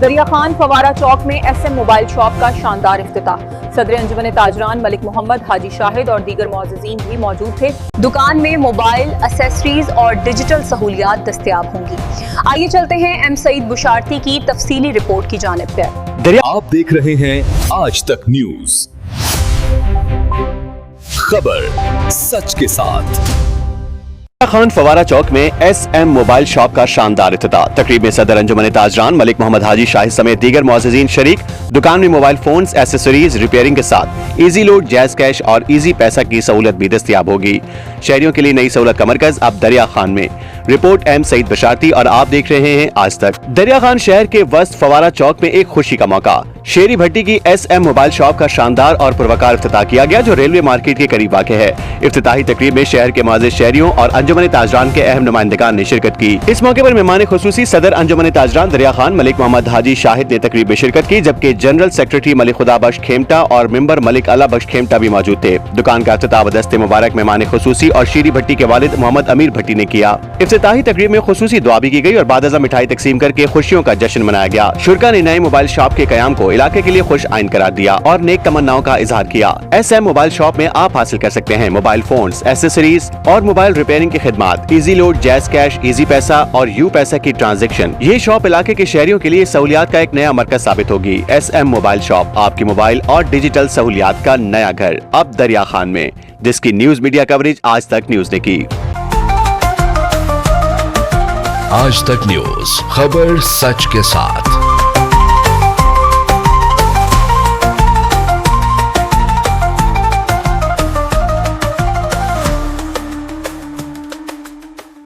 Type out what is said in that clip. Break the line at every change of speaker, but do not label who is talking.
دریا خان فوارہ چوک میں S M mobile shop کا شاندار افتتاح۔ صدر انجمن تاجران ملک محمد حاجی شاہد اور دیگر معززین بھی موجود تھے۔ دکان میں موبائل ایکسیسریز اور ڈیجیٹل سہولیات دستیاب ہوں گی۔ آئیے چلتے ہیں ایم سعید بشارتی کی تفصیلی رپورٹ کی جانب پر۔
آپ دیکھ رہے ہیں آج تک نیوز، خبر سچ کے ساتھ۔
خان فوارہ چوک میں ایس ایم موبائل شاپ کا شاندار افتتاح۔ تقریب میں صدر انجمن تاجران ملک محمد حاجی شاہد سمیت دیگر معززین شریک۔ دکان میں موبائل فونز، ایکسیسریز، ریپیئرنگ کے ساتھ ایزی لوڈ، جیز کیش اور ایزی پیسہ کی سہولت بھی دستیاب ہوگی۔ شہریوں کے لیے نئی سہولت کا مرکز اب دریا خان میں۔ رپورٹ ایم سعید بشارتی اور آپ دیکھ رہے ہیں آج تک۔ دریا خان شہر کے وسط فوارہ چوک میں ایک خوشی کا موقع۔ شیری بھٹی کی ایس ایم موبائل شاپ کا شاندار اور پروکار افتتاح کیا گیا، جو ریلوے مارکیٹ کے قریب واقع ہے۔ افتتاحی تقریب میں شہر کے معزز شہریوں اور انجمن تاجران کے اہم نمائندگان نے شرکت کی۔ اس موقع پر مہمان خصوصی صدر انجمن تاجران دریا خان ملک محمد حاجی شاہد نے تقریب میں شرکت کی، جبکہ جنرل سیکریٹری ملک خدا بخش کھیمٹا اور ممبر ملک اللہ بخش کھیمٹا بھی موجود تھے۔ دکان کا افتتاح بدست مبارک مہمان خصوصی اور شیری بھٹی کے والد محمد امیر بھٹی نے کیا۔ افتتاحی تقریب میں خصوصی دعا بھی کی گئی اور بعد ازاں مٹھائی تقسیم کر کے خوشیوں کا جشن منایا گیا۔ شرکا نے نئے موبائل شاپ کے قیام کو علاقے کے لیے خوش آئند قرار دیا اور نیک تمناؤں کا اظہار کیا۔ ایس ایم موبائل شاپ میں آپ حاصل کر سکتے ہیں موبائل فونز، ایکسیسریز اور موبائل ریپیئرنگ کی خدمات، ایزی لوڈ، جیز کیش، ایزی پیسہ اور یو پیسہ کی ٹرانزیکشن۔ یہ شاپ علاقے کے شہریوں کے لیے سہولیات کا ایک نیا مرکز ثابت ہوگی۔ ایس ایم موبائل شاپ آپ کی موبائل اور ڈیجیٹل سہولیات کا نیا گھر اب دریا خان میں، جس کی نیوز میڈیا کوریج آج تک نیوز نے کی۔
آج تک نیوز، خبر سچ کے ساتھ۔